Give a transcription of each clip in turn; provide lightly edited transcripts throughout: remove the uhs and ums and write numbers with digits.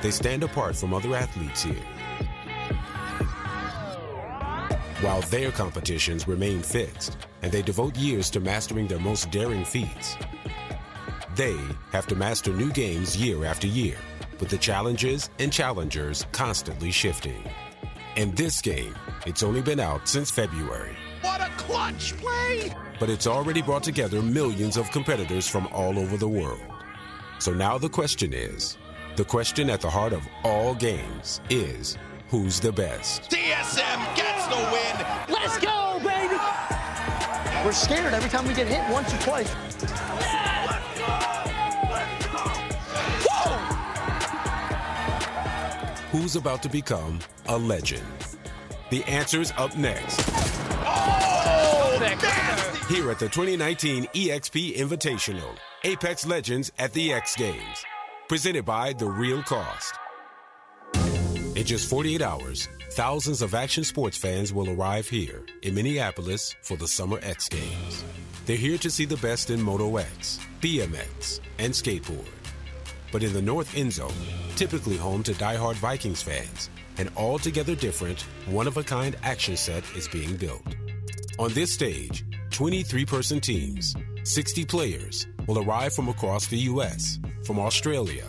they stand apart from other athletes here. While their competitions remain fixed, and they devote years to mastering their most daring feats, they have to master new games year after year, with the challenges and challengers constantly shifting. In this game, it's only been out since February. What a clutch play! But it's already brought together millions of competitors from all over the world. So now the question at the heart of all games is, who's the best? DSM gets the win! Let's go, baby! We're scared every time we get hit once or twice. Whoa! Who's about to become a legend? The answer's up next. Oh, nasty! Here at the 2019 EXP Invitational, Apex Legends at the X Games. Presented by The Real Cost. In just 48 hours, thousands of action sports fans will arrive here in Minneapolis for the Summer X Games. They're here to see the best in Moto X, BMX, and skateboard. But in the North End Zone, typically home to diehard Vikings fans, an altogether different, one-of-a-kind action set is being built. On this stage, 23-person teams, 60 players, will arrive from across the U.S., from Australia,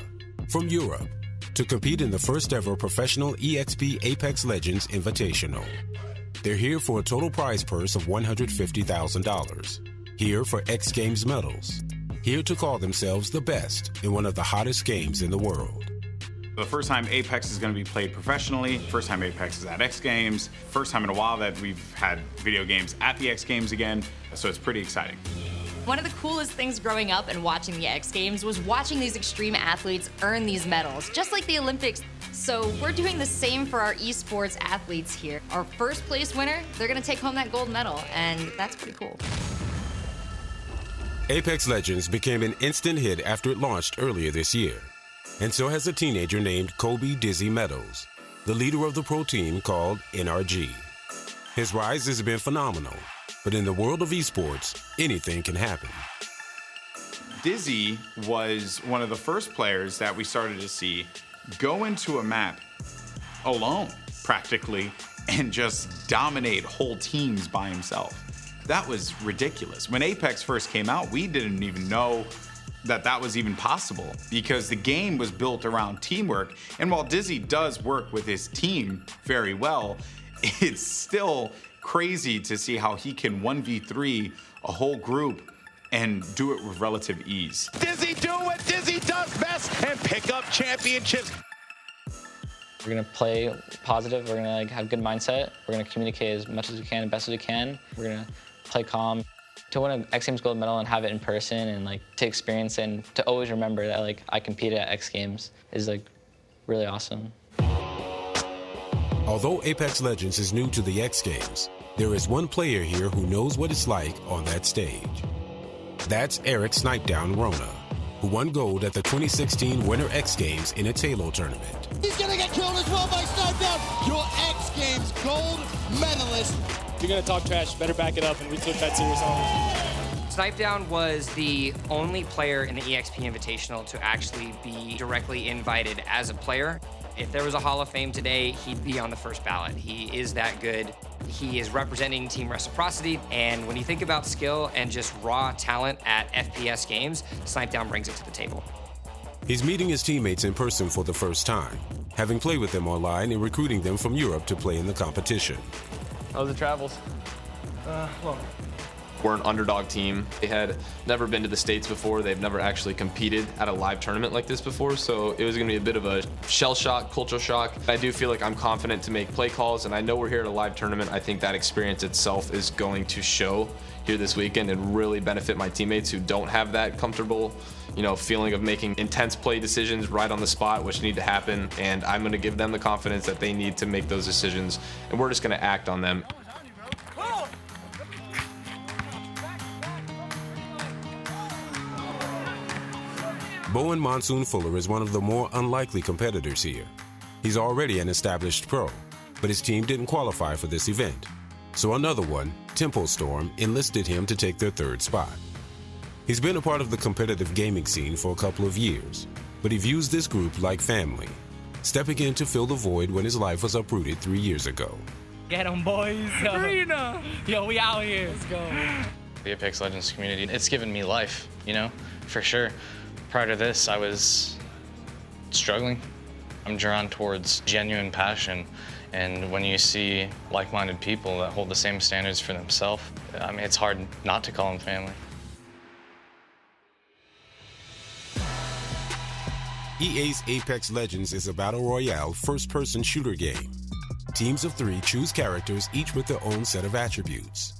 from Europe, to compete in the first ever professional EXP Apex Legends Invitational. They're here for a total prize purse of $150,000. Here for X Games medals. Here to call themselves the best in one of the hottest games in the world. The first time Apex is going to be played professionally, first time Apex is at X Games, first time in a while that we've had video games at the X Games again, so it's pretty exciting. One of the coolest things growing up and watching the X Games was watching these extreme athletes earn these medals, just like the Olympics. So we're doing the same for our esports athletes here. Our first place winner, they're gonna take home that gold medal, and that's pretty cool. Apex Legends became an instant hit after it launched earlier this year. And so has a teenager named Kobe Dizzy Meadows, the leader of the pro team called NRG. His rise has been phenomenal, but in the world of esports, anything can happen. Dizzy was one of the first players that we started to see go into a map alone, practically, and just dominate whole teams by himself. That was ridiculous. When Apex first came out, we didn't even know that was even possible because the game was built around teamwork. And while Dizzy does work with his team very well, it's still crazy to see how he can 1v3 a whole group and do it with relative ease. Dizzy do what Dizzy does best and pick up championships. We're gonna play positive, we're gonna have good mindset, we're gonna communicate as much as we can and best as we can. We're gonna play calm. To win an X Games gold medal and have it in person and to experience and to always remember that I competed at X Games is really awesome. Although Apex Legends is new to the X Games, there is one player here who knows what it's like on that stage. That's Eric Snipedown Rona, who won gold at the 2016 Winter X Games in a Halo tournament. He's gonna get killed as well by Snipedown, your X Games gold medalist. If you're gonna talk trash, better back it up, and we took that serious on him. Snipedown was the only player in the EXP Invitational to actually be directly invited as a player. If there was a Hall of Fame today, he'd be on the first ballot. He is that good. He is representing Team Reciprocity, and when you think about skill and just raw talent at FPS games, Snipedown brings it to the table. He's meeting his teammates in person for the first time, having played with them online and recruiting them from Europe to play in the competition. How's the travels? We're an underdog team. They had never been to the States before. They've never actually competed at a live tournament like this before, so it was gonna be a bit of a shell shock, culture shock. I do feel like I'm confident to make play calls, and I know we're here at a live tournament. I think that experience itself is going to show here this weekend and really benefit my teammates who don't have that comfortable, feeling of making intense play decisions right on the spot, which need to happen, and I'm gonna give them the confidence that they need to make those decisions, and we're just gonna act on them. Bowen Monsoon Fuller is one of the more unlikely competitors here. He's already an established pro, but his team didn't qualify for this event. So another one, Tempo Storm, enlisted him to take their third spot. He's been a part of the competitive gaming scene for a couple of years, but he views this group like family. stepping in to fill the void when his life was uprooted 3 years ago. Get 'em, boys. Arena. Yo, we out here. Let's go. The Apex Legends community, it's given me life, you know, for sure. Prior to this, I was struggling. I'm drawn towards genuine passion. And when you see like-minded people that hold the same standards for themselves, I mean, it's hard not to call them family. EA's Apex Legends is a battle royale first-person shooter game. Teams of 3 choose characters, each with their own set of attributes.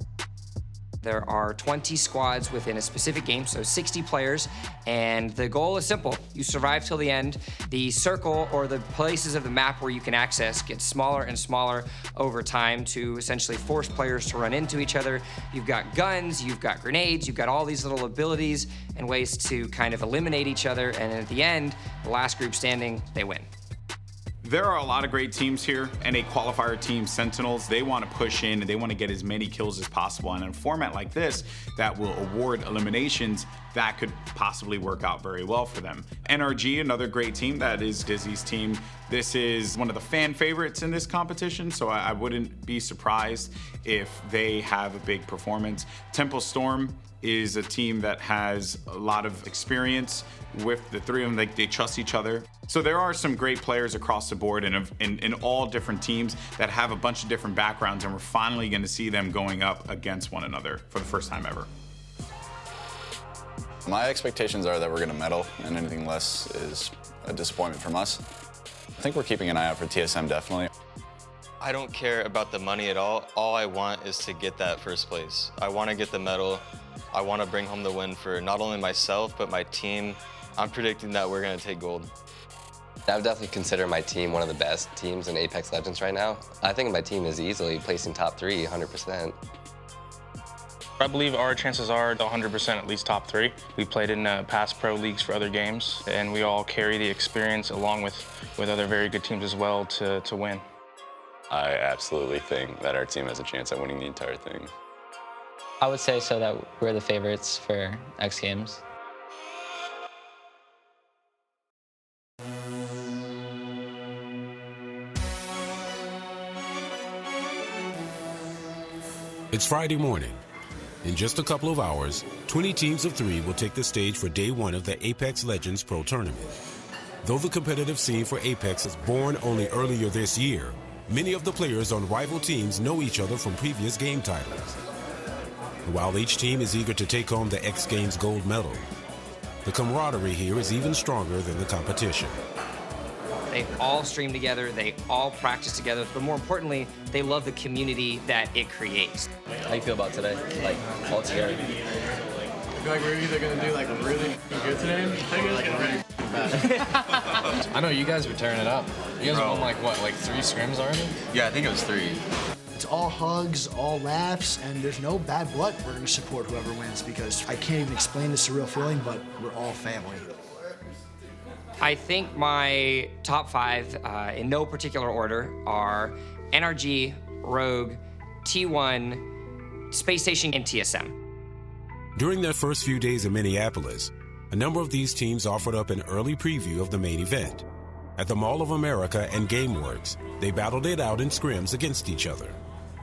There are 20 squads within a specific game, so 60 players, and the goal is simple. You survive till the end. The circle, or the places of the map where you can access, gets smaller and smaller over time to essentially force players to run into each other. You've got guns, you've got grenades, you've got all these little abilities and ways to kind of eliminate each other, and at the end, the last group standing, they win. There are a lot of great teams here, and a qualifier team, Sentinels, they want to push in and they want to get as many kills as possible. And in a format like this that will award eliminations, that could possibly work out very well for them. NRG, another great team, that is Dizzy's team. This is one of the fan favorites in this competition, so I wouldn't be surprised if they have a big performance. Temple Storm is a team that has a lot of experience with the 3 of them. They trust each other. So there are some great players across the board in all different teams that have a bunch of different backgrounds, and we're finally going to see them going up against one another for the first time ever. My expectations are that we're going to medal, and anything less is a disappointment from us. I think we're keeping an eye out for TSM, definitely. I don't care about the money at all. All I want is to get that first place. I want to get the medal. I want to bring home the win for not only myself, but my team. I'm predicting that we're going to take gold. I would definitely consider my team one of the best teams in Apex Legends right now. I think my team is easily placing top 3, 100%. I believe our chances are 100% at least top 3. We played in past pro leagues for other games, and we all carry the experience along with other very good teams as well to win. I absolutely think that our team has a chance at winning the entire thing. I would say so that we're the favorites for X Games. It's Friday morning. In just a couple of hours, 20 teams of 3 will take the stage for day 1 of the Apex Legends Pro Tournament. Though the competitive scene for Apex is born only earlier this year, many of the players on rival teams know each other from previous game titles. While each team is eager to take home the X Games gold medal, the camaraderie here is even stronger than the competition. They all stream together, they all practice together, but more importantly, they love the community that it creates. How do you feel about today? Like, all together? I feel like we're either going to do like really good today, or like really bad. I know you guys were tearing it up. You guys won like what, like 3 scrims already? Yeah, I think it was 3. It's all hugs, all laughs, and there's no bad blood. We're going to support whoever wins because I can't even explain the surreal feeling, but we're all family. I think my top 5, in no particular order, are NRG, Rogue, T1, Space Station, and TSM. During their first few days in Minneapolis, a number of these teams offered up an early preview of the main event. At the Mall of America and GameWorks, they battled it out in scrims against each other.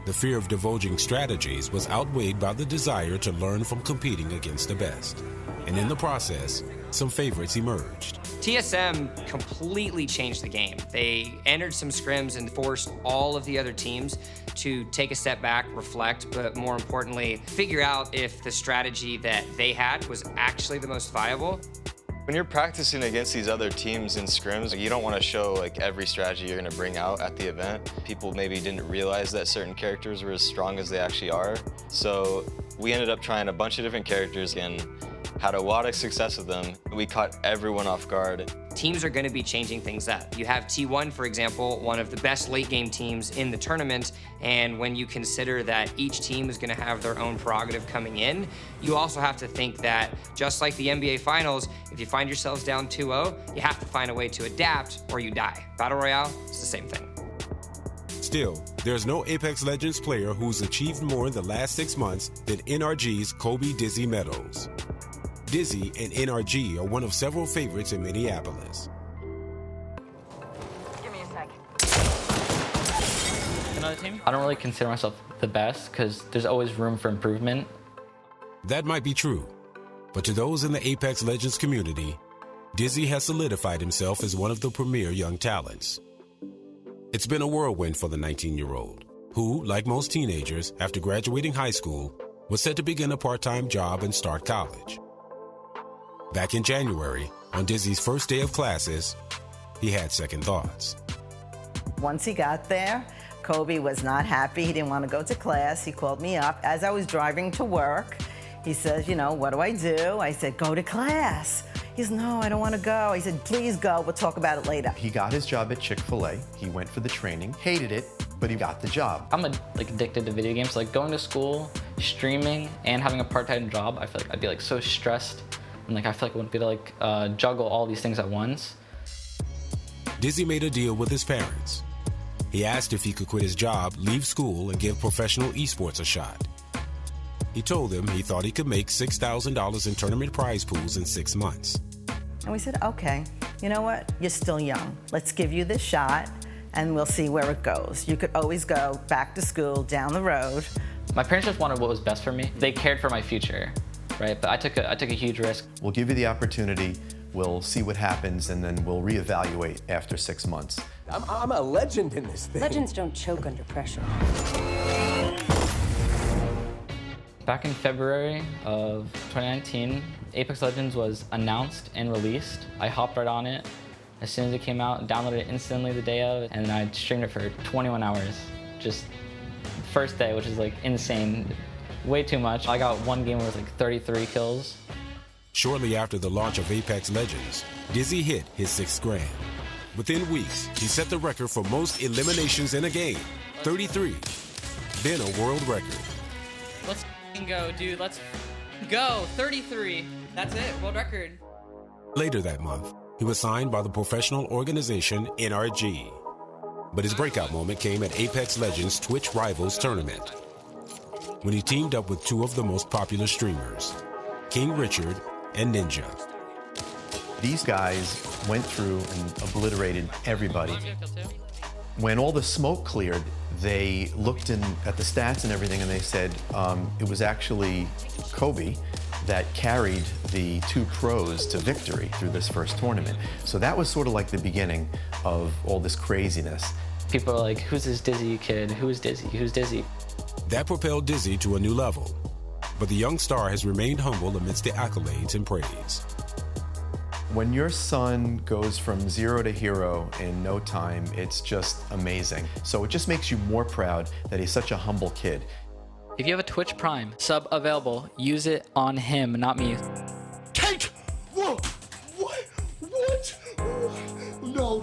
The fear of divulging strategies was outweighed by the desire to learn from competing against the best. And in the process, some favorites emerged. TSM completely changed the game. They entered some scrims and forced all of the other teams to take a step back, reflect, but more importantly, figure out if the strategy that they had was actually the most viable. When you're practicing against these other teams in scrims, you don't want to show like every strategy you're going to bring out at the event. People maybe didn't realize that certain characters were as strong as they actually are. So we ended up trying a bunch of different characters and had a lot of success with them. We caught everyone off guard. Teams are going to be changing things up. You have T1, for example, one of the best late game teams in the tournament, and when you consider that each team is going to have their own prerogative coming in, you also have to think that, just like the NBA Finals, if you find yourselves down 2-0, you have to find a way to adapt or you die. Battle Royale, it's the same thing. Still, there's no Apex Legends player who's achieved more in the last 6 months than NRG's Kobe Dizzy Meadows. Dizzy and NRG are one of several favorites in Minneapolis. I don't really consider myself the best because there's always room for improvement. That might be true, but to those in the Apex Legends community, Dizzy has solidified himself as one of the premier young talents. It's been a whirlwind for the 19-year-old, who, like most teenagers, after graduating high school, was set to begin a part-time job and start college. Back in January, on Dizzy's first day of classes, he had second thoughts. Once he got there, Kobe was not happy. He didn't want to go to class. He called me up as I was driving to work. He says, you know, what do? I said, go to class. He said, no, I don't want to go. I said, please go. We'll talk about it later. He got his job at Chick-fil-A. He went for the training, hated it, but he got the job. I'm addicted to video games. So, like going to school, streaming, and having a part-time job, I feel like I'd be so stressed. And I feel like I wouldn't be able to juggle all these things at once. Dizzy made a deal with his parents. He asked if he could quit his job, leave school, and give professional esports a shot. He told them he thought he could make $6,000 in tournament prize pools in 6 months. And we said, okay, you know what? You're still young. Let's give you this shot, and we'll see where it goes. You could always go back to school down the road. My parents just wanted what was best for me. They cared for my future, right? But I took a huge risk. We'll give you the opportunity. We'll see what happens, and then we'll reevaluate after 6 months. I'm a legend in this thing. Legends don't choke under pressure. Back in February of 2019, Apex Legends was announced and released. I hopped right on it as soon as it came out, downloaded it instantly the day of, and I streamed it for 21 hours. Just first day, which is insane. Way too much. I got one game where it was 33 kills. Shortly after the launch of Apex Legends, Dizzy hit his 6th grand. Within weeks, he set the record for most eliminations in a game, 33, then a world record. Let's go, dude. Let's go. 33. That's it. World record. Later that month, he was signed by the professional organization NRG. But his breakout moment came at Apex Legends Twitch Rivals tournament, when he teamed up with 2 of the most popular streamers, King Richard and Ninja. These guys went through and obliterated everybody. When all the smoke cleared, they looked at the stats and everything, and they said it was actually Kobe that carried the 2 pros to victory through this first tournament. So that was sort of like the beginning of all this craziness. People are like, who's this Dizzy kid? Who is Dizzy? Who's Dizzy? That propelled Dizzy to a new level. But the young star has remained humble amidst the accolades and praise. When your son goes from 0 to hero in no time, it's just amazing. So it just makes you more proud that he's such a humble kid. If you have a Twitch Prime sub available, use it on him, not me. Kate! Whoa! What? What? No,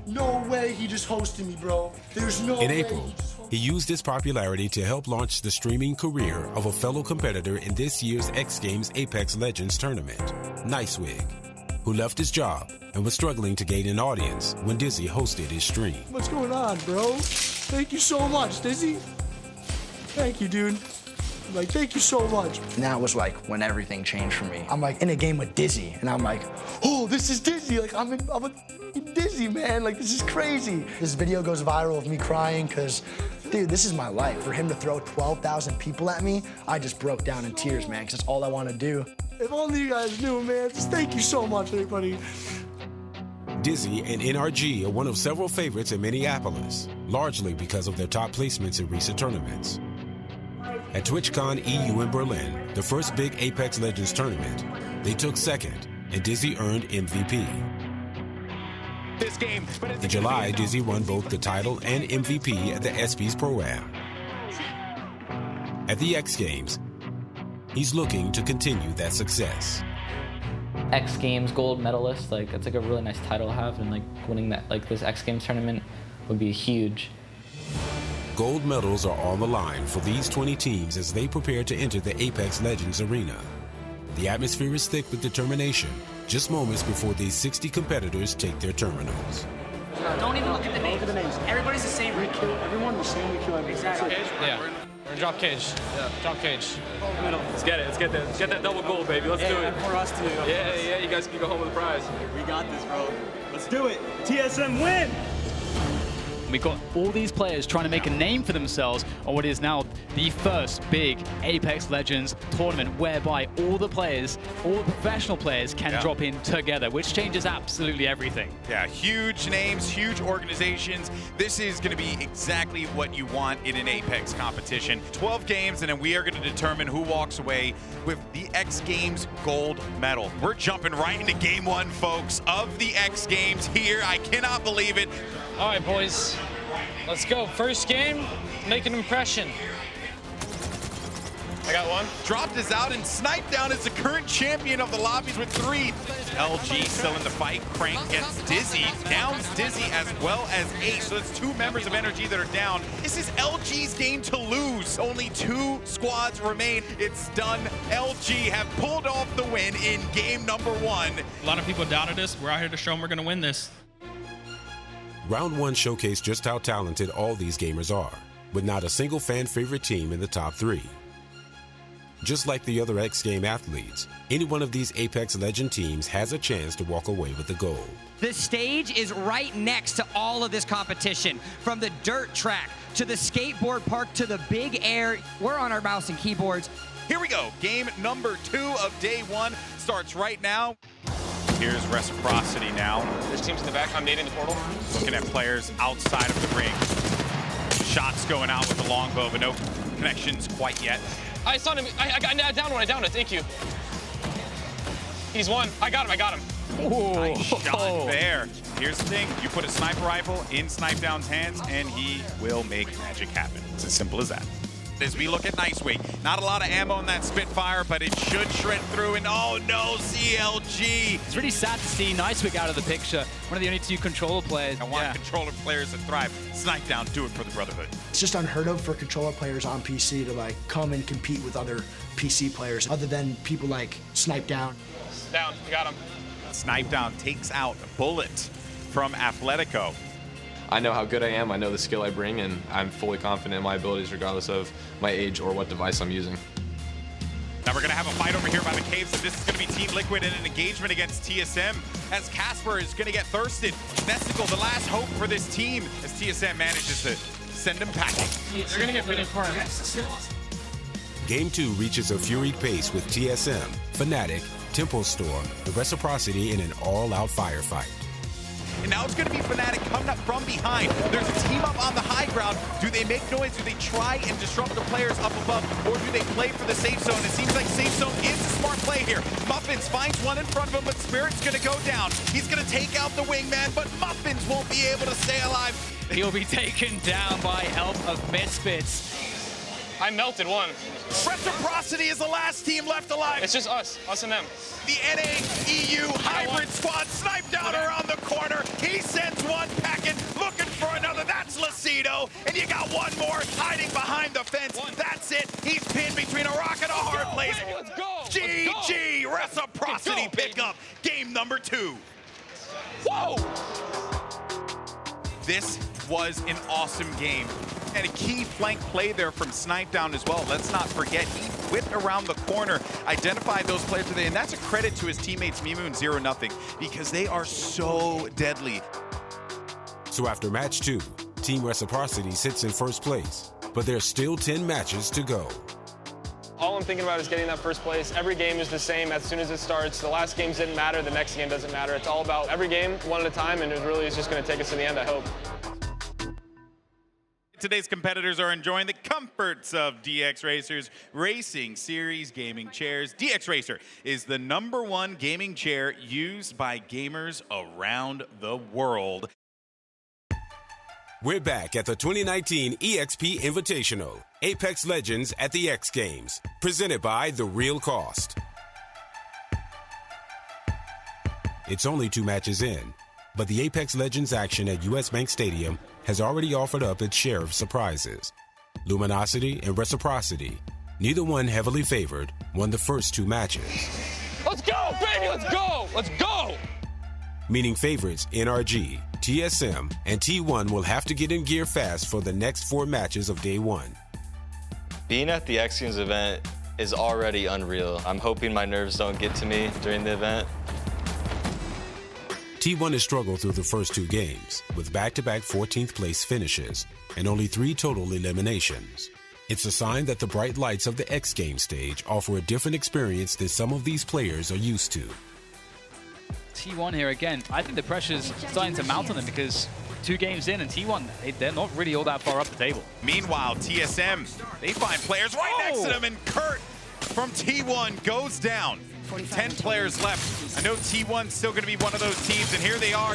no way he just hosted me, bro. There's no way. In April, he used his popularity to help launch the streaming career of a fellow competitor in this year's X Games Apex Legends tournament, Nicewig, who left his job and was struggling to gain an audience when Dizzy hosted his stream. What's going on, bro? Thank you so much, Dizzy. Thank you, dude. Thank you so much. And that was when everything changed for me. I'm in a game with Dizzy, and I'm oh, this is Dizzy. I'm a Dizzy, man. This is crazy. This video goes viral of me crying because, dude, this is my life. For him to throw 12,000 people at me, I just broke down in tears, man, because that's all I want to do. If only you guys knew, man. Just thank you so much, everybody. Dizzy and NRG are one of several favorites in Minneapolis, largely because of their top placements in recent tournaments. At TwitchCon EU in Berlin, the first big Apex Legends tournament, they took second, and Dizzy earned MVP. In July, Dizzy won both the title and MVP at the ESPYs Pro-Am. At the X Games, he's looking to continue that success. X Games gold medalist, it's a really nice title to have, and winning that this X Games tournament would be huge. Gold medals are on the line for these 20 teams as they prepare to enter the Apex Legends arena. The atmosphere is thick with determination, just moments before these 60 competitors take their terminals. Don't even look at the names. Look at the names. Everybody's the same. We kill everyone the same. We kill everyone. Exactly. Yeah. We're gonna drop cage. Yeah. Drop cage. Let's get it. Let's get that double goal, baby. Let's do it. For us to. Yeah. You guys can go home with a prize. We got this, bro. Let's do it. TSM win. We've got all these players trying to make a name for themselves on what is now the first big Apex Legends tournament, whereby all the players, all the professional players can drop in together, which changes absolutely everything. Yeah, huge names, huge organizations. This is going to be exactly what you want in an Apex competition. 12 games, and then we are going to determine who walks away with the X Games gold medal. We're jumping right into game one, folks, of the X Games here. I cannot believe it. All right, boys, let's go. First game, make an impression. I got one. Dropped is out, and Snip3down is the current champion of the lobbies with 3. LG still in the fight. Crank gets Dizzy. Downs Dizzy as well as Ace. So that's 2 members of Energy that are down. This is LG's game to lose. Only 2 squads remain. It's done. LG have pulled off the win in game number 1. A lot of people doubted us. We're out here to show them we're going to win this. Round 1 showcased just how talented all these gamers are, with not a single fan favorite team in the top 3. Just like the other X Game athletes, any one of these Apex Legend teams has a chance to walk away with the gold. The stage is right next to all of this competition, from the dirt track to the skateboard park to the big air. We're on our mouse and keyboards. Here we go. Game number 2 of day 1 starts right now. Here's Reciprocity now. There's teams in the back. I'm nading the portal. Looking at players outside of the ring. Shots going out with the longbow, but no connections quite yet. I saw him. I got down one. I downed it. Thank you. He's one. I got him. Ooh, nice shot there. Here's the thing. You put a sniper rifle in Snip3down's hands, and he will make magic happen. It's as simple as that. As we look at Niceweek, not a lot of ammo in that Spitfire, but it should shred through, and oh no, CLG. It's really sad to see Niceweek out of the picture. One of the only 2 controller players. I want controller players to thrive. Snip3down, do it for the Brotherhood. It's just unheard of for controller players on PC to like come and compete with other PC players, other than people like Snip3down. Down, we got him. Snip3down takes out Bullet from Athletico. I know how good I am, I know the skill I bring, and I'm fully confident in my abilities regardless of my age or what device I'm using. Now we're going to have a fight over here by the caves, and this is going to be Team Liquid in an engagement against TSM, as Casper is going to get thirsted. Nesticle, the last hope for this team, as TSM manages to send him packing. They're going to get really far. Game 2 reaches a furied pace with TSM, Fnatic, Temple Storm, the Reciprocity in an all-out firefight. And now it's going to be Fnatic coming up from behind. There's a team up on the high ground. Do they make noise? Do they try and disrupt the players up above? Or do they play for the safe zone? It seems like safe zone is a smart play here. Muffins finds one in front of him, but Spirit's going to go down. He's going to take out the wingman, but Muffins won't be able to stay alive. He'll be taken down by help of Misfits. I melted one. Reciprocity is the last team left alive. It's just us and them. The NA-EU hybrid squad Snip3down around the corner. He sends one packing, looking for another. That's Lucido. And you got one more hiding behind the fence. That's it. He's pinned between a rock and a hard place. Let's go. GG, Reciprocity pickup. Game number 2. Whoa! This was an awesome game. And a key flank play there from Snip3down as well. Let's not forget, he whipped around the corner, identified those players today, and that's a credit to his teammates Mimu and 0-0, because they are so deadly. So after match 2, Team Reciprocity sits in first place, but there's still 10 matches to go. All I'm thinking about is getting that first place. Every game is the same as soon as it starts. The last games didn't matter, the next game doesn't matter. It's all about every game, one at a time, and it really is just going to take us to the end, I hope. Today's competitors are enjoying the comforts of DX Racer's Racing Series gaming chairs. DX Racer is the #1 gaming chair used by gamers around the world. We're back at the 2019 EXP Invitational, Apex Legends at the X Games, presented by The Real Cost. It's only 2 matches in, but the Apex Legends action at US Bank Stadium has already offered up its share of surprises. Luminosity and Reciprocity, neither one heavily favored, won the first 2 matches. Let's go, baby, let's go, let's go! Meaning favorites NRG, TSM, and T1 will have to get in gear fast for the next 4 matches of day 1. Being at the X Games event is already unreal. I'm hoping my nerves don't get to me during the event. T1 has struggled through the first 2 games, with back-to-back 14th place finishes and only 3 total eliminations. It's a sign that the bright lights of the X Games stage offer a different experience than some of these players are used to. T1 here again. I think the pressure's starting to mount on them because 2 games in and T1, they're not really all that far up the table. Meanwhile, TSM, they find players right next to them, and Kurt from T1 goes down. 10 players left. I know T1's still going to be one of those teams, and here they are.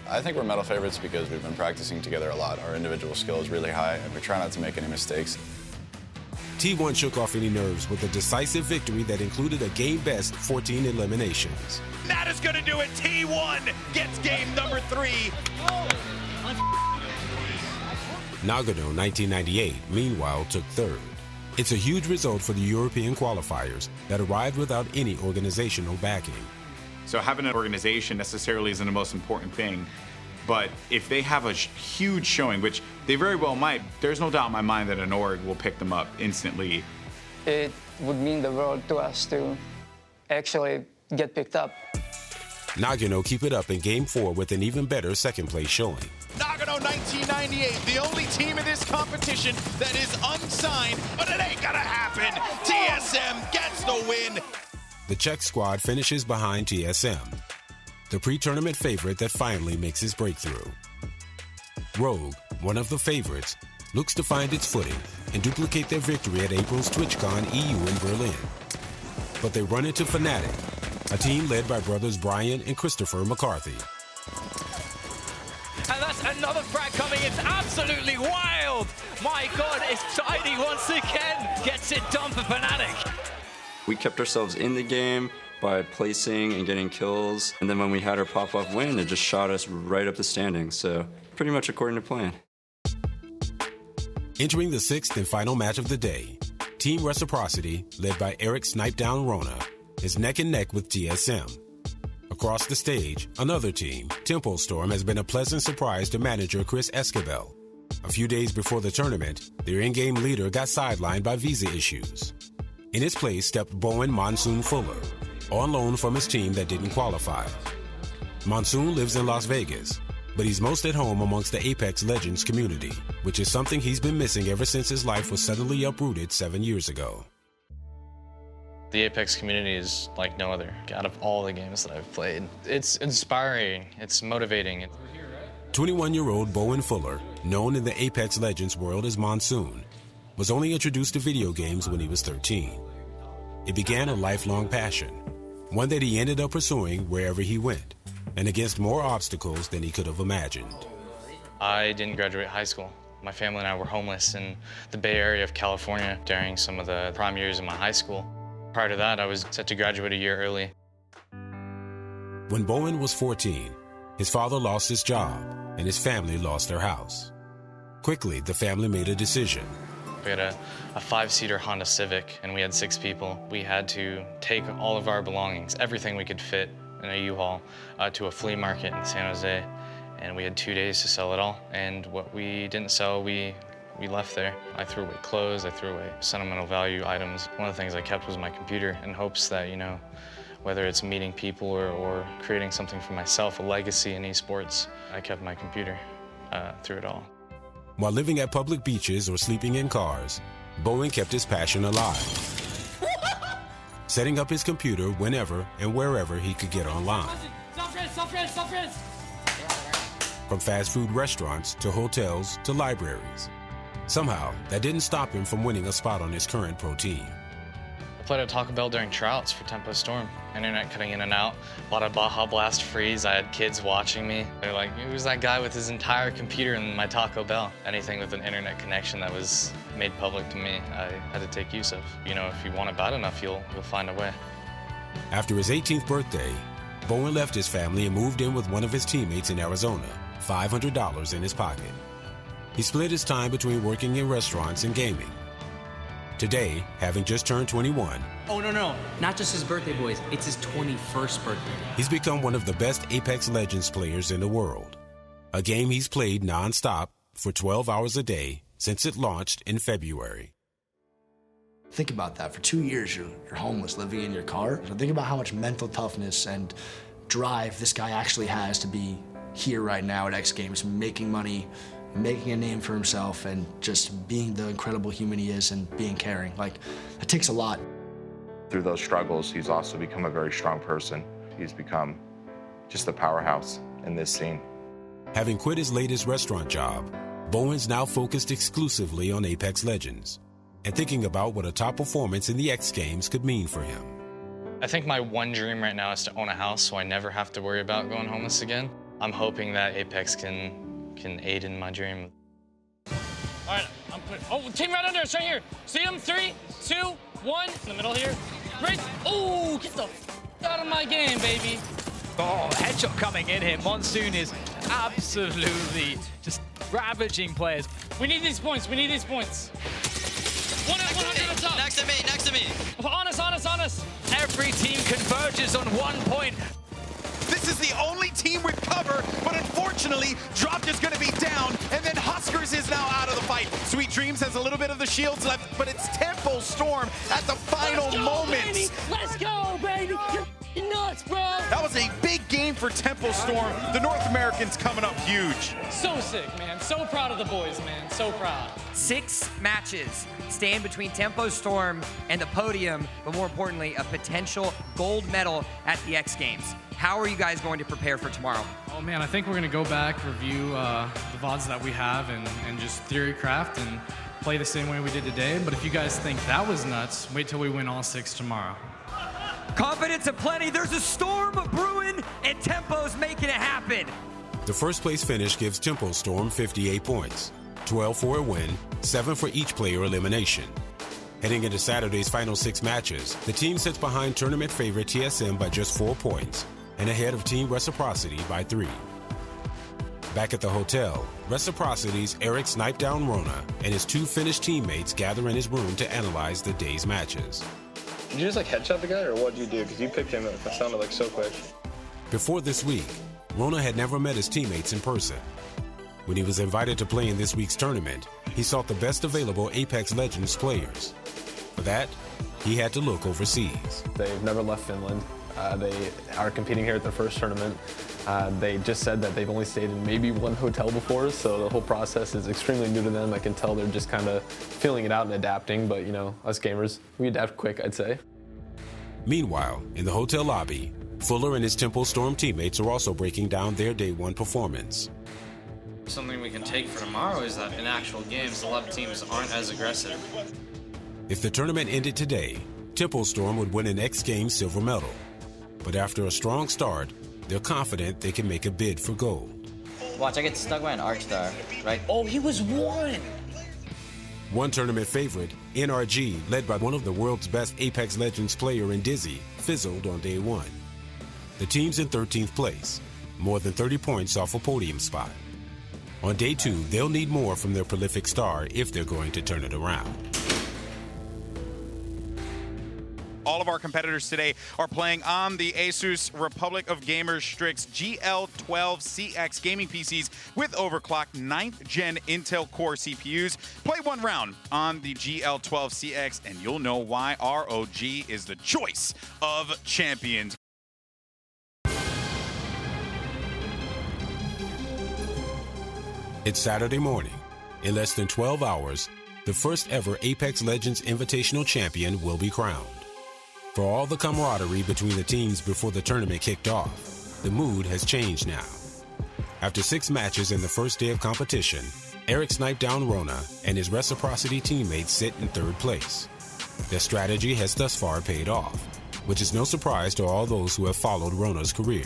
I think we're medal favorites because we've been practicing together a lot. Our individual skill is really high, and we try not to make any mistakes. T1 shook off any nerves with a decisive victory that included a game-best 14 eliminations. That is going to do it. T1 gets game number 3. Nagano 1998, meanwhile, took 3rd. It's a huge result for the European qualifiers that arrived without any organizational backing. So having an organization necessarily isn't the most important thing, but if they have a huge showing, which they very well might, there's no doubt in my mind that an org will pick them up instantly. It would mean the world to us to actually get picked up. Nagano keep it up in Game 4 with an even better second-place showing. Nagano 1998, the only team in this competition that is unsigned, but it ain't gonna happen. TSM gets the win. The Czech squad finishes behind TSM, the pre-tournament favorite that finally makes his breakthrough. Rogue, one of the favorites, looks to find its footing and duplicate their victory at April's TwitchCon EU in Berlin. But they run into Fnatic, a team led by brothers Brian and Christopher McCarthy. And that's another frag coming. It's absolutely wild. My God, it's Tidy once again. Gets it done for Fnatic. We kept ourselves in the game by placing and getting kills. And then when we had our pop-off win, it just shot us right up the standings. So pretty much according to plan. Entering the 6th and final match of the day, Team Reciprocity, led by Eric Snipedown Rona, is neck and neck with TSM. Across the stage, another team, Tempo Storm, has been a pleasant surprise to manager Chris Escabel. A few days before the tournament, their in-game leader got sidelined by visa issues. In his place stepped Bowen Monsoon Fuller, on loan from his team that didn't qualify. Monsoon lives in Las Vegas, but he's most at home amongst the Apex Legends community, which is something he's been missing ever since his life was suddenly uprooted 7 years ago. The Apex community is like no other out of all the games that I've played. It's inspiring, it's motivating. 21-year-old Bowen Fuller, known in the Apex Legends world as Monsoon, was only introduced to video games when he was 13. It began a lifelong passion, one that he ended up pursuing wherever he went, and against more obstacles than he could have imagined. I didn't graduate high school. My family and I were homeless in the Bay Area of California during some of the prime years of my high school. Prior to that, I was set to graduate a year early. When Bowen was 14, his father lost his job and his family lost their house. Quickly, the family made a decision. We had a 5-seater Honda Civic, and we had 6 people. We had to take all of our belongings, everything we could fit in a U-Haul, to a flea market in San Jose, and we had 2 days to sell it all. And what we didn't sell, we left there. I threw away clothes, I threw away sentimental value items. One of the things I kept was my computer in hopes that, you know, whether it's meeting people or creating something for myself, a legacy in esports, I kept my computer through it all. While living at public beaches or sleeping in cars, Bowen kept his passion alive, setting up his computer whenever and wherever he could get online. From fast food restaurants to hotels to libraries. Somehow, that didn't stop him from winning a spot on his current pro team. I played at Taco Bell during tryouts for Tempo Storm. Internet cutting in and out, a lot of Baja Blast freeze. I had kids watching me. They're like, who's that guy with his entire computer in my Taco Bell? Anything with an internet connection that was made public to me, I had to take use of. You know, if you want it bad enough, you'll find a way. After his 18th birthday, Bowen left his family and moved in with one of his teammates in Arizona, $500 in his pocket. He split his time between working in restaurants and gaming. Today, having just turned 21. Oh, no. Not just his birthday, boys. It's his 21st birthday. He's become one of the best Apex Legends players in the world. A game he's played non-stop for 12 hours a day since it launched in February. Think about that. For 2 years, you're homeless, living in your car. So think about how much mental toughness and drive this guy actually has to be here right now at X Games, making money, making a name for himself, and just being the incredible human he is and being caring. Like, it takes a lot. Through those struggles, he's also become a very strong person. He's become just a powerhouse in this scene. Having quit his latest restaurant job, Bowen's now focused exclusively on Apex Legends and thinking about what a top performance in the X Games could mean for him. I think my one dream right now is to own a house so I never have to worry about going homeless again. I'm hoping that Apex can aid in my dream. All right, I'm putting. Oh, team right under us, right here. See him? 3, 2, 1. In the middle here. Right. Oh, get the out of my game, baby. Oh, headshot coming in here. Monsoon is absolutely just ravaging players. We need these points. We need these points. 100 up top. Next to me, next to me. On us. Every team converges on 1 point. This is the only team with cover, but unfortunately, Dropped is going to be down, and then Huskers is now out of the fight. Sweet Dreams has a little bit of the shields left, but it's Tempo Storm at the final moments. Let's go, baby. You're nuts, bro. That was a big game for Tempo Storm. The North Americans coming up huge. So sick, man. So proud of the boys, man. So proud. 6 matches stand between Tempo Storm and the podium, but more importantly, a potential gold medal at the X Games. How are you guys going to prepare for tomorrow? Oh man, I think we're gonna go back, review the VODs that we have and just theory craft and play the same way we did today. But if you guys think that was nuts, wait till we win all 6 tomorrow. Confidence aplenty, there's a storm brewing, and Tempo's making it happen. The first place finish gives Tempo Storm 58 points, 12 for a win, 7 for each player elimination. Heading into Saturday's final 6 matches, the team sits behind tournament favorite TSM by just 4 points and ahead of Team Reciprocity by 3. Back at the hotel, Reciprocity's Eric sniped down Rona and his 2 Finnish teammates gather in his room to analyze the day's matches. Did you just like headshot the guy, or what did you do? Because you picked him up. That sounded like so quick. Before this week, Rona had never met his teammates in person. When he was invited to play in this week's tournament, he sought the best available Apex Legends players. For that, he had to look overseas. They've never left Finland. They are competing here at their first tournament. They just said that they've only stayed in maybe 1 hotel before, so the whole process is extremely new to them. I can tell they're just kind of feeling it out and adapting, but you know, us gamers, we adapt quick, I'd say. Meanwhile, in the hotel lobby, Fuller and his Tempo Storm teammates are also breaking down their day 1 performance. Something we can take for tomorrow is that in actual games, a lot of teams aren't as aggressive. If the tournament ended today, Tempo Storm would win an X Games silver medal. But after a strong start, they're confident they can make a bid for gold. Watch, I get stuck by an arc star, right? Oh, he was 1! One tournament favorite, NRG, led by one of the world's best Apex Legends player in Dizzy, fizzled on day 1. The team's in 13th place, more than 30 points off a podium spot. On day 2, they'll need more from their prolific star if they're going to turn it around. All of our competitors today are playing on the Asus Republic of Gamers Strix GL12CX gaming PCs with overclocked 9th gen Intel Core CPUs. Play 1 round on the GL12CX and you'll know why ROG is the choice of champions. It's Saturday morning. In less than 12 hours, the first ever Apex Legends Invitational Champion will be crowned. For all the camaraderie between the teams before the tournament kicked off, the mood has changed now. After 6 matches in the first day of competition, Eric sniped down Rona and his Reciprocity teammates sit in 3rd place. Their strategy has thus far paid off, which is no surprise to all those who have followed Rona's career.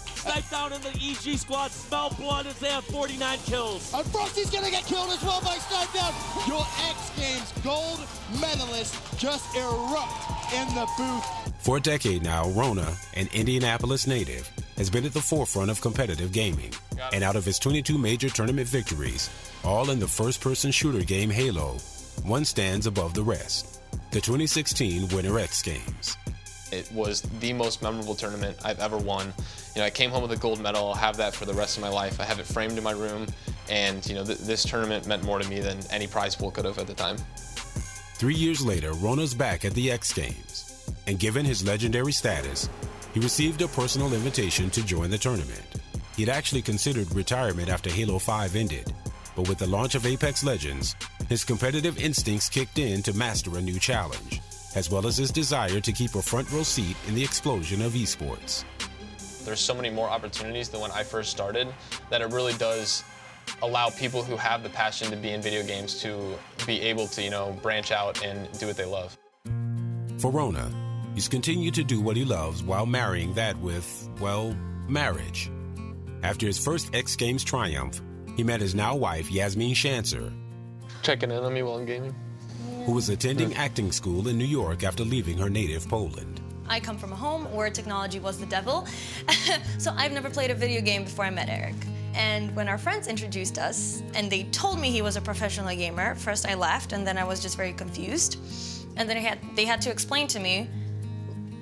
Sniped down in the EG squad, smell blood as they have 49 kills. And Frosty's gonna get killed as well by Snipe Down. Your X Games gold medalist just erupt in the booth. For a decade now, Rona, an Indianapolis native, has been at the forefront of competitive gaming. And out of his 22 major tournament victories, all in the first-person shooter game Halo, one stands above the rest: the 2016 Winter X Games. It was the most memorable tournament I've ever won. You know, I came home with a gold medal. I'll have that for the rest of my life. I have it framed in my room, and you know, this tournament meant more to me than any prize pool could have at the time. 3 years later, Rona's back at the X Games, and given his legendary status, he received a personal invitation to join the tournament. He'd actually considered retirement after Halo 5 ended, but with the launch of Apex Legends, his competitive instincts kicked in to master a new challenge, as well as his desire to keep a front row seat in the explosion of esports. There's so many more opportunities than when I first started that it really does allow people who have the passion to be in video games to be able to, branch out and do what they love. For Rona, he's continued to do what he loves while marrying that with, well, marriage. After his first X Games triumph, he met his now wife, Yasmin Shancer, checking in on me while I'm gaming, who was attending acting school in New York after leaving her native Poland. I come from a home where technology was the devil, so I've never played a video game before I met Eric. And when our friends introduced us, and they told me he was a professional gamer, first I laughed, and then I was just very confused. And then they had to explain to me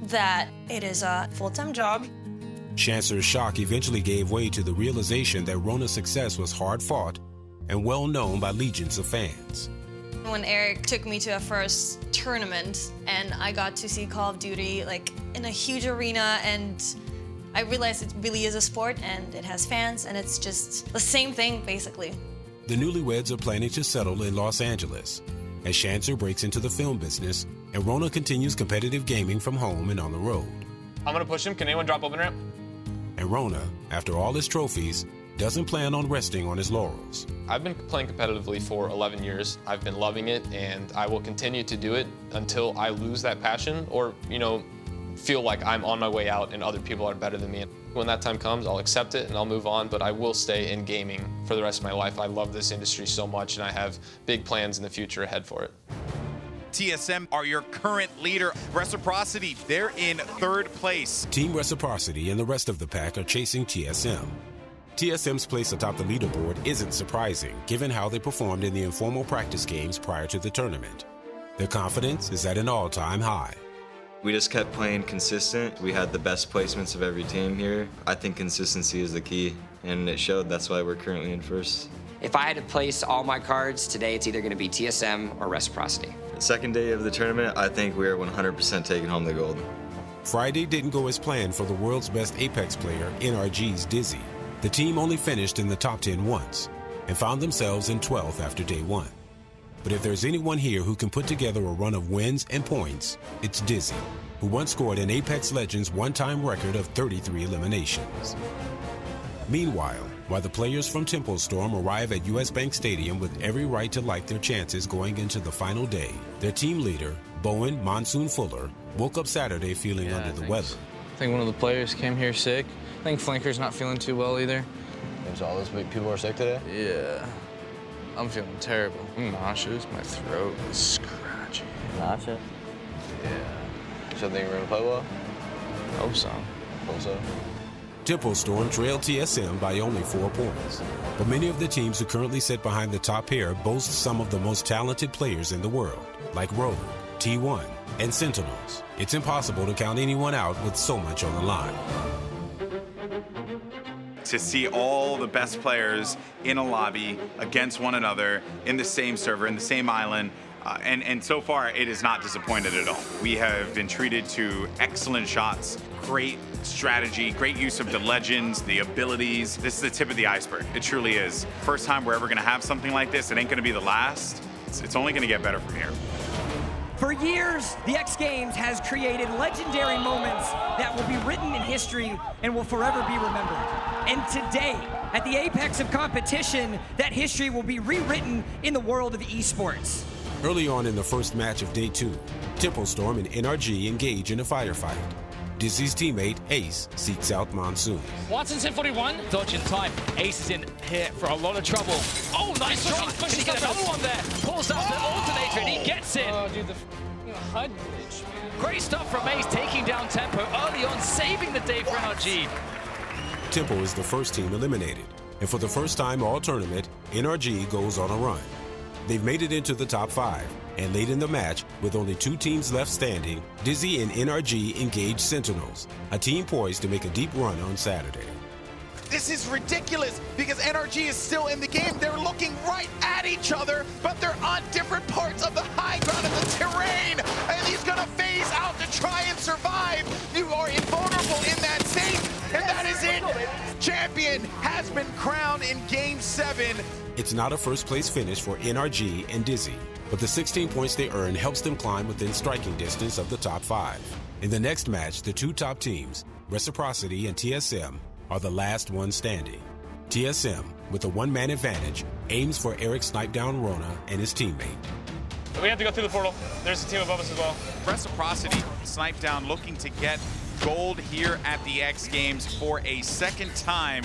that it is a full-time job. Shancer's shock eventually gave way to the realization that Rona's success was hard-fought and well-known by legions of fans. When Eric took me to a first tournament and I got to see Call of Duty in a huge arena, and I realized it really is a sport and it has fans and it's just the same thing basically. The newlyweds are planning to settle in Los Angeles as Shancer breaks into the film business and Rona continues competitive gaming from home and on the road. I'm gonna push him. Can anyone drop open ramp? And Rona, after all his trophies, doesn't plan on resting on his laurels. I've been playing competitively for 11 years. I've been loving it, and I will continue to do it until I lose that passion or, feel like I'm on my way out and other people are better than me. When that time comes, I'll accept it and I'll move on, but I will stay in gaming for the rest of my life. I love this industry so much, and I have big plans in the future ahead for it. TSM are your current leader. Reciprocity, they're in third place. Team Reciprocity and the rest of the pack are chasing TSM. TSM's place atop the leaderboard isn't surprising, given how they performed in the informal practice games prior to the tournament. Their confidence is at an all-time high. We just kept playing consistent. We had the best placements of every team here. I think consistency is the key, and it showed. That's why we're currently in first. If I had to place all my cards today, it's either going to be TSM or Reciprocity. The second day of the tournament, I think we are 100% taking home the gold. Friday didn't go as planned for the world's best Apex player, NRG's Dizzy. The team only finished in the top 10 once and found themselves in 12th after day one. But if there's anyone here who can put together a run of wins and points, it's Dizzy, who once scored an Apex Legends one-time record of 33 eliminations. Meanwhile, while the players from Temple Storm arrive at US Bank Stadium with every right to like their chances going into the final day, their team leader, Bowen Monsoon Fuller, woke up Saturday feeling under the weather. I think one of the players came here sick. I think Flanker's not feeling too well either. There's all those people are sick today? Yeah. I'm feeling terrible. I'm nauseous. My throat is scratchy. Nauseous? Yeah. So think we're gonna play well? Hope so. Hope so. Temple Storm trailed TSM by only 4 points. But many of the teams who currently sit behind the top pair boast some of the most talented players in the world, like Rogue, T1, and Sentinels. It's impossible to count anyone out with so much on the line. To see all the best players in a lobby against one another in the same server, in the same island, and so far it is not disappointed at all. We have been treated to excellent shots, great strategy, great use of the legends, the abilities. This is the tip of the iceberg. It truly is. First time we're ever gonna have something like this. It ain't gonna be the last. It's only gonna get better from here. For years, the X Games has created legendary moments that will be written in history and will forever be remembered. And today, at the apex of competition, that history will be rewritten in the world of esports. Early on in the first match of day 2, Temple Storm and NRG engage in a firefight. Dizzy's teammate, Ace, seeks out Monsoon. Watson's hit 41. Dodging time. Ace is in here for a lot of trouble. Oh, nice shot. Can he get another one there? Pulls out the alternator and he gets it. Oh, dude, the HUD glitch, man. Great stuff from Ace, taking down Tempo early on, saving the day for NRG. Temple is the first team eliminated, and for the first time all tournament, NRG goes on a run. They've made it into the top 5, and late in the match, with only 2 teams left standing, Dizzy and NRG engage Sentinels, a team poised to make a deep run on Saturday. This is ridiculous because NRG is still in the game. They're looking right at each other, but they're on different parts of the high ground of the terrain. And he's gonna phase out to try and survive. You are invulnerable champion has been crowned in Game 7. It's not a first-place finish for NRG and Dizzy, but the 16 points they earn helps them climb within striking distance of the top 5. In the next match, the 2 top teams, Reciprocity and TSM, are the last one standing. TSM, with a one-man advantage, aims for Eric snipe down Rona and his teammate. We have to go through the portal. There's a team above us as well. Reciprocity snipe down, looking to get gold here at the X Games for a second time.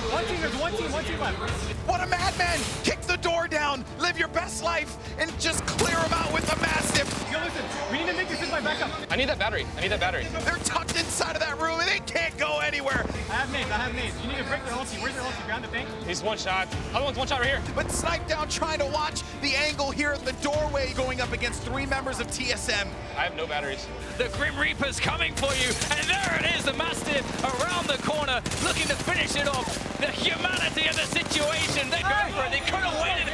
There's one team left. What a madman! Kick the door down, live your best life, and just clear him out with a Mastiff. Yo, listen, we need to make this my backup. I need that battery. They're tucked inside of that room and they can't go anywhere. I have nades. You need to break their ulti. Where's their ulti? Ground the thing? He's one shot. Other one's one shot right here. But Snipe Down trying to watch the angle here at the doorway, going up against 3 members of TSM. I have no batteries. The Grim Reaper's coming for you, and there it is, the Mastiff around the corner, looking to finish it off. The humanity of the situation, they're going for it, they could have waited.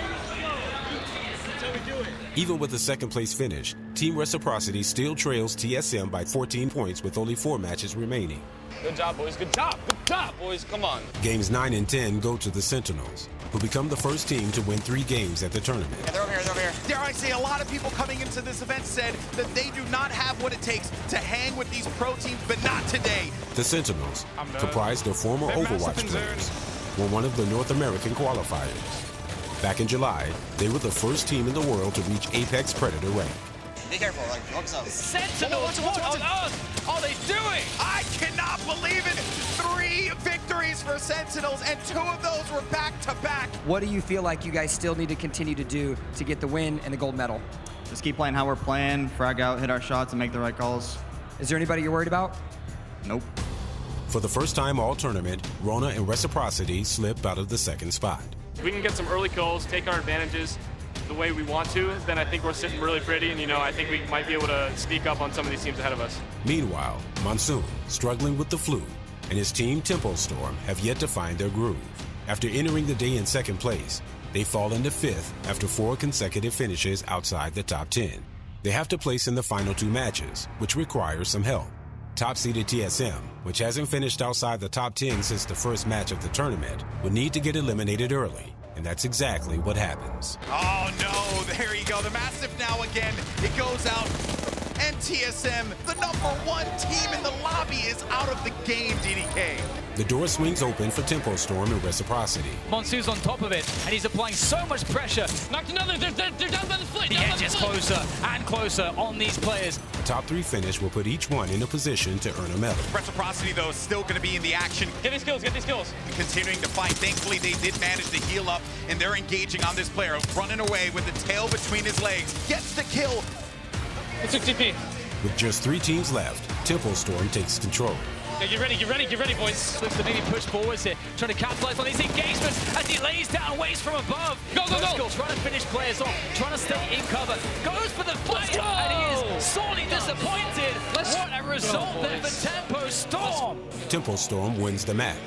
Even with a second-place finish, Team Reciprocity still trails TSM by 14 points with only 4 matches remaining. Good job, boys. Good job, boys. Come on. Games 9 and 10 go to the Sentinels, who become the first team to win 3 games at the tournament. Yeah, they're over here. Dare I say, a lot of people coming into this event said that they do not have what it takes to hang with these pro teams, but not today. The Sentinels, comprised of former Overwatch players, were one of the North American qualifiers. Back in July, they were the first team in the world to reach Apex Predator rank. Be careful, like, focus on. Sentinels, what on earth are they doing? I cannot believe it! 3 victories for Sentinels, and 2 of those were back-to-back. What do you feel like you guys still need to continue to do to get the win and the gold medal? Just keep playing how we're playing, frag out, hit our shots, and make the right calls. Is there anybody you're worried about? Nope. For the first time all tournament, Rona and Reciprocity slip out of the second spot. If we can get some early kills, take our advantages the way we want to, then I think we're sitting really pretty, and I think we might be able to sneak up on some of these teams ahead of us. Meanwhile, Monsoon, struggling with the flu, and his team Tempo Storm have yet to find their groove. After entering the day in second place, they fall into 5th after 4 consecutive finishes outside the top 10. They have to place in the final 2 matches, which requires some help. Top-seeded TSM, which hasn't finished outside the top 10 since the first match of the tournament, would need to get eliminated early, and that's exactly what happens. Oh no, there you go. The Mastiff now again. It goes out. And TSM, the #1 team in the lobby, is out of the game, DDK. The door swings open for Tempo Storm and Reciprocity. Monsoon's on top of it, and he's applying so much pressure. Knocked another. They're down by the foot. The edge is closer and closer on these players. A top 3 finish will put each one in a position to earn a medal. Reciprocity, though, is still going to be in the action. Get these kills. Continuing to fight. Thankfully, they did manage to heal up, and they're engaging on this player, running away with the tail between his legs. Gets the kill. It's 6 TP. With just 3 teams left, Tempo Storm takes control. Yeah, get ready, boys. Looks to maybe push forwards here, trying to capitalize on these engagements as he lays down waves from above. Go. Trying to finish players off, trying to stay in cover. Goes for the play, and he is sorely disappointed. What a result there for Tempo Storm. Tempo Storm wins the match,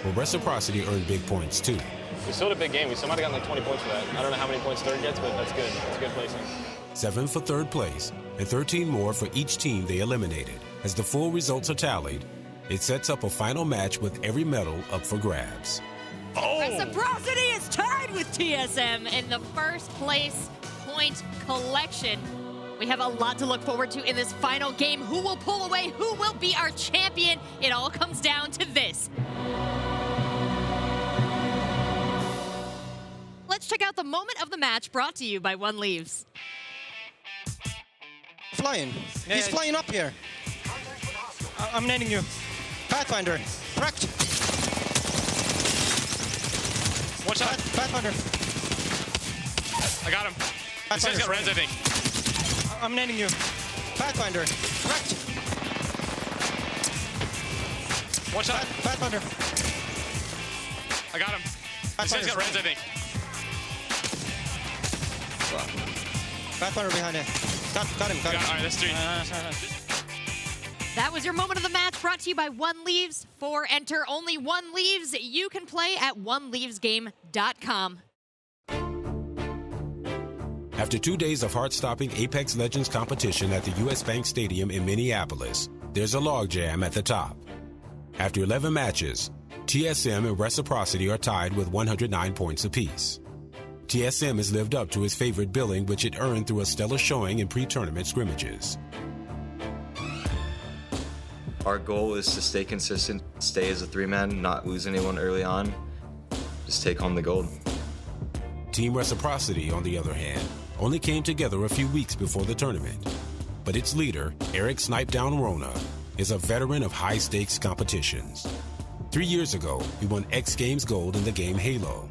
but Reciprocity earned big points too. We still had a big game. We still might have gotten like 20 points for that. I don't know how many points third gets, but that's good. That's a good placing. 7 for 3rd place, and 13 more for each team they eliminated. As the full results are tallied, it sets up a final match with every medal up for grabs. Reciprocity is tied with TSM in the first place point collection. We have a lot to look forward to in this final game. Who will pull away? Who will be our champion? It all comes down to this. Let's check out the moment of the match brought to you by One Leaves. Flying. He's flying up here. I'm nading you. Pathfinder. Correct. One shot. Pathfinder. I got him. This guy's got res, I think. I'm nading you. Pathfinder. Correct. One shot. Pathfinder. I got him. This guy's got res, I think. Pathfinder behind it. Got him. All right, that's 3. That was your moment of the match brought to you by One Leaves. For Enter Only One Leaves, you can play at oneleavesgame.com. After 2 days of heart-stopping Apex Legends competition at the US Bank Stadium in Minneapolis, there's a logjam at the top. After 11 matches, TSM and Reciprocity are tied with 109 points apiece. TSM has lived up to its favorite billing, which it earned through a stellar showing in pre-tournament scrimmages. Our goal is to stay consistent, stay as a three-man, not lose anyone early on, just take home the gold. Team Reciprocity, on the other hand, only came together a few weeks before the tournament. But its leader, Eric Snipedown Rona, is a veteran of high-stakes competitions. 3 years ago, he won X Games gold in the game Halo.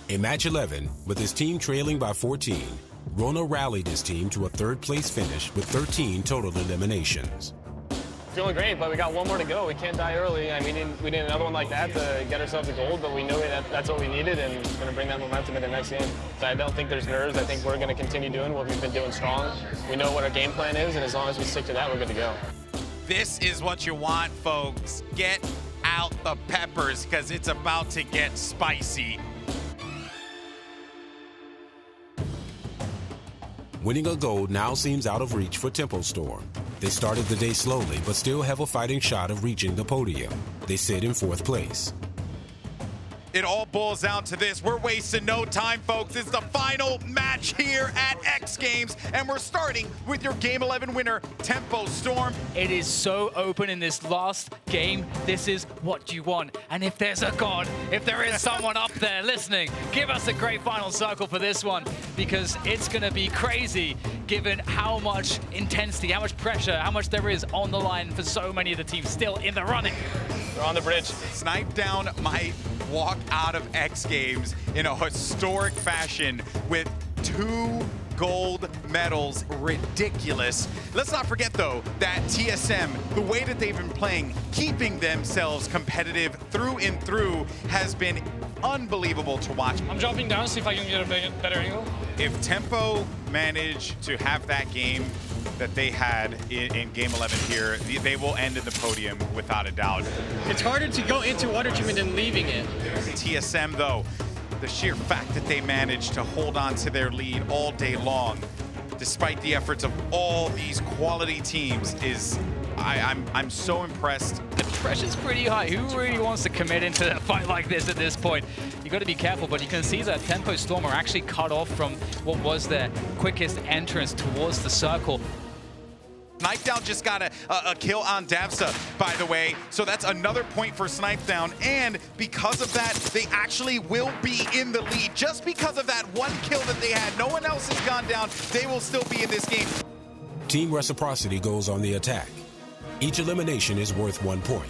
In match 11, with his team trailing by 14, Rona rallied his team to a third-place finish with 13 total eliminations. Feeling great, but we got one more to go. We can't die early. I mean, we need another one like that to get ourselves a gold, but we know that's what we needed, and it's going to bring that momentum in the next game. So I don't think there's nerves. I think we're going to continue doing what we've been doing strong. We know what our game plan is, and as long as we stick to that, we're good to go. This is what you want, folks. Get out the peppers, because it's about to get spicy. Winning a gold now seems out of reach for Tempo Storm. They started the day slowly, but still have a fighting shot of reaching the podium. They sit in 4th place. It all boils down to this. We're wasting no time, folks. It's the final match here at X Games, and we're starting with your Game 11 winner, Tempo Storm. It is so open in this last game. This is what you want. And if there's a God, if there is someone up there listening, give us a great final circle for this one, because it's going to be crazy given how much intensity, how much pressure, how much there is on the line for so many of the teams still in the running. They're on the bridge. Snipedown might walk out of X Games in a historic fashion with 2 gold medals. Ridiculous. Let's not forget, though, that TSM, the way that they've been playing, keeping themselves competitive through and through, has been unbelievable to watch. I'm dropping down, see if I can get a better angle. If Tempo managed to have that game that they had in Game 11 here, they will end in the podium without a doubt. It's harder to go into water treatment than leaving it. TSM, though, the sheer fact that they managed to hold on to their lead all day long, despite the efforts of all these quality teams, is I'm so impressed. The pressure's pretty high. Who really wants to commit into a fight like this at this point? You got to be careful, but you can see that Tempo Storm are actually cut off from what was their quickest entrance towards the circle. Snipedown just got a kill on Davsa, by the way, so that's another point for Snipedown, and because of that, they actually will be in the lead. Just because of that one kill that they had, no one else has gone down, they will still be in this game. Team Reciprocity goes on the attack. Each elimination is worth 1 point.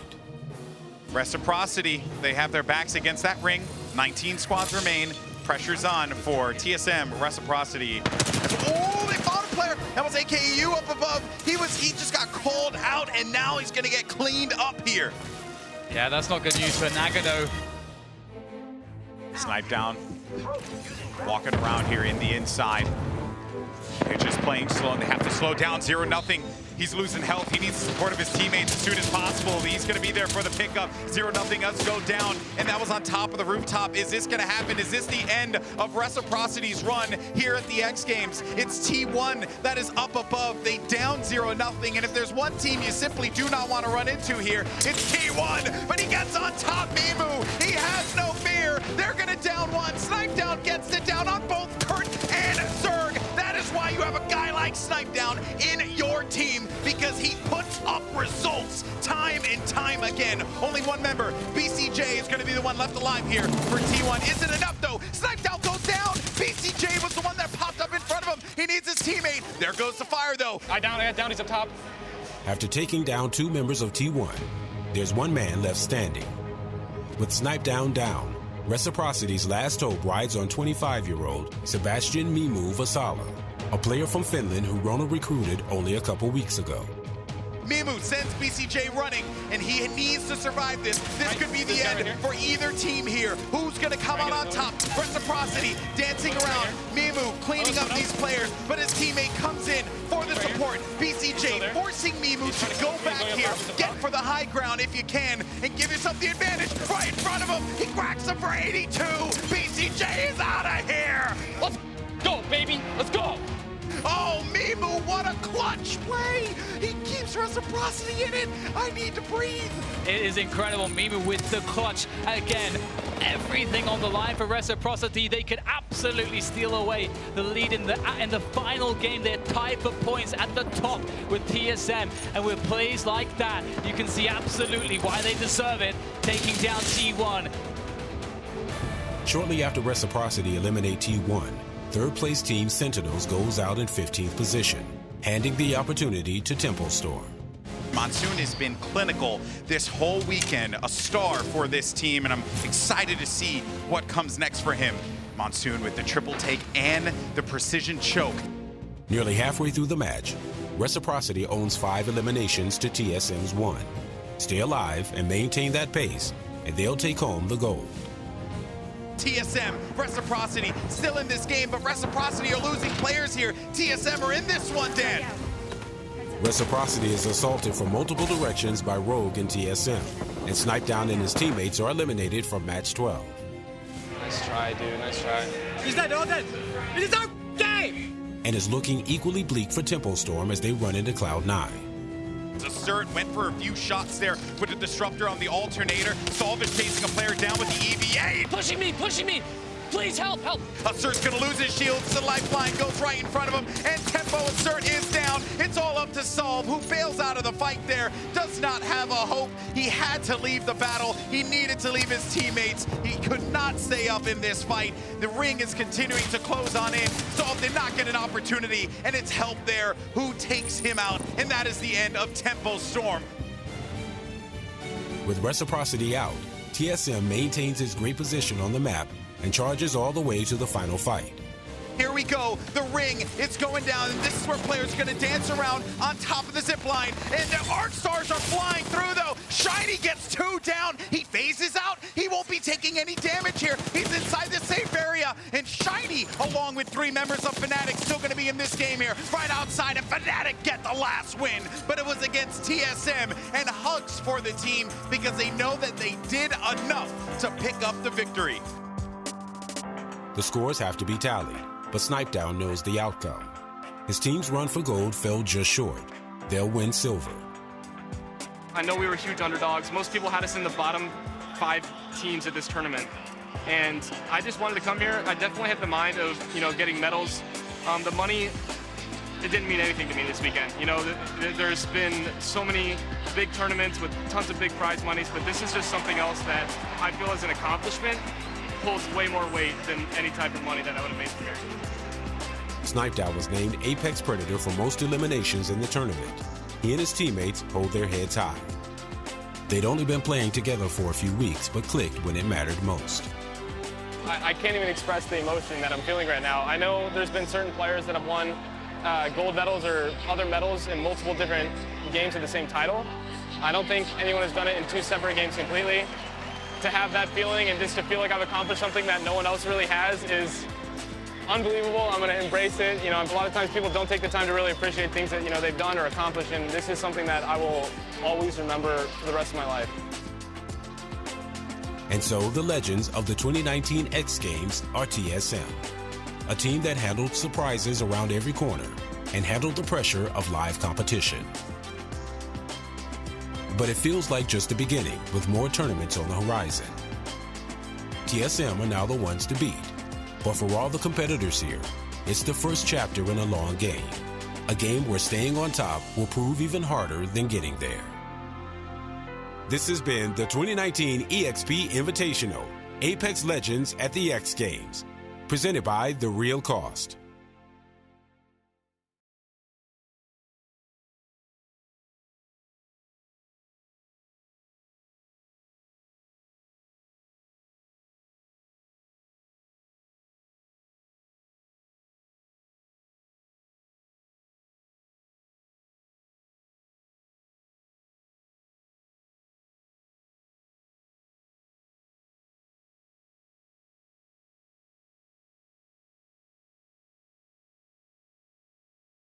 Reciprocity, they have their backs against that ring. 19 squads remain. Pressure's on for TSM, Reciprocity. Oh, they found a player. That was AKU up above. He just got called out, and now he's gonna get cleaned up here. Yeah, that's not good news for Nagano. Snipedown, walking around here in the inside. Pitch is playing slow, and they have to slow down 0-0. He's losing health. He needs the support of his teammates as soon as possible. He's going to be there for the pickup. 0-0 us go down, and that was on top of the rooftop. Is this going to happen? Is this the end of Reciprocity's run here at the X Games? It's T1 that is up above. They down 0-0, and if there's one team you simply do not want to run into here, it's T1. But he gets on top, Mimu. He has no fear. They're going to down one. Snipedown gets it down on both Kurt and Zerg. That is why you have a guy like Snipedown in your team, because he puts up results time and time again. Only one member, BCJ, is going to be the one left alive here for T1. Isn't enough, though. Snipedown goes down. BCJ was the one that popped up in front of him. He needs his teammate. There goes the fire, though. I got down. He's up top. After taking down 2 members of T1, there's 1 man left standing. With Snipedown down, Reciprocity's last hope rides on 25-year-old Sebastian Mimu Vasala, a player from Finland who Rona recruited only a couple weeks ago. Mimu sends BCJ running, and he needs to survive this. This could be the end for either team here. Who's going to come out on top? Reciprocity dancing around. Mimu cleaning up these players, but his teammate comes in for the support. BCJ forcing Mimu to go back here. Get for the high ground if you can, and give yourself the advantage right in front of him. He cracks him for 82. BCJ is out of here. Let's go, baby. Let's go. Oh, Mimu, what What a clutch play! He keeps Reciprocity in it. I need to breathe. It is incredible. Mimi with the clutch again. Everything on the line for Reciprocity. They could absolutely steal away the lead in the final game. They're tied for points at the top with TSM, and with plays like that, you can see absolutely why they deserve it, taking down T1. Shortly after Reciprocity eliminate T1, third-place team Sentinels goes out in 15th position, handing the opportunity to Tempo Storm. Monsoon has been clinical this whole weekend, a star for this team, and I'm excited to see what comes next for him. Monsoon with the triple take and the precision choke. Nearly halfway through the match, Reciprocity owns 5 eliminations to TSM's 1. Stay alive and maintain that pace, and they'll take home the gold. TSM, Reciprocity still in this game, but Reciprocity are losing players here. TSM are in this one, Dan. Reciprocity is assaulted from multiple directions by Rogue and TSM, and Snipedown and his teammates are eliminated from match 12. Nice try, dude. Nice try. He's dead, all dead. It is our game! And is looking equally bleak for Tempo Storm as they run into Cloud9. Assert went for a few shots there with the disruptor on the alternator. Solvage chasing a player down with the EVA. Pushing me, pushing me. Please help, help. Assert's gonna lose his shield. The lifeline goes right in front of him, and Tempo Assert is down. It's all up to Solve, who bails out of the fight there. Does not have a hope. He had to leave the battle. He needed to leave his teammates. He could not stay up in this fight. The ring is continuing to close on in. Solve did not get an opportunity, and it's Help there who takes him out, and that is the end of Tempo Storm. With Reciprocity out, TSM maintains its great position on the map and charges all the way to the final fight. Here we go, the ring, it's going down, and this is where players are gonna dance around on top of the zip line, and the Arc Stars are flying through though. Shiny gets 2 down, he phases out, he won't be taking any damage here. He's inside the safe area, and Shiny, along with 3 members of Fnatic, still gonna be in this game here. Right outside, and Fnatic get the last win, but it was against TSM, and hugs for the team because they know that they did enough to pick up the victory. The scores have to be tallied, but Snipedown knows the outcome. His team's run for gold fell just short. They'll win silver. I know we were huge underdogs. Most people had us in the bottom 5 teams at this tournament. And I just wanted to come here. I definitely had the mind of, getting medals. The money, it didn't mean anything to me this weekend. There's been so many big tournaments with tons of big prize monies, but this is just something else that I feel as an accomplishment holds way more weight than any type of money that I would have made from here. Snipedown was named Apex Predator for most eliminations in the tournament. He and his teammates hold their heads high. They'd only been playing together for a few weeks, but clicked when it mattered most. I can't even express the emotion that I'm feeling right now. I know there's been certain players that have won gold medals or other medals in multiple different games of the same title. I don't think anyone has done it in 2 separate games completely. To have that feeling and just to feel like I've accomplished something that no one else really has is unbelievable. I'm going to embrace it. A lot of times people don't take the time to really appreciate things that, they've done or accomplished, and this is something that I will always remember for the rest of my life. And so the legends of the 2019 X Games are TSM, a team that handled surprises around every corner and handled the pressure of live competition. But it feels like just the beginning, with more tournaments on the horizon. TSM are now the ones to beat. But for all the competitors here, it's the first chapter in a long game. A game where staying on top will prove even harder than getting there. This has been the 2019 EXP Invitational, Apex Legends at the X Games, presented by The Real Cost.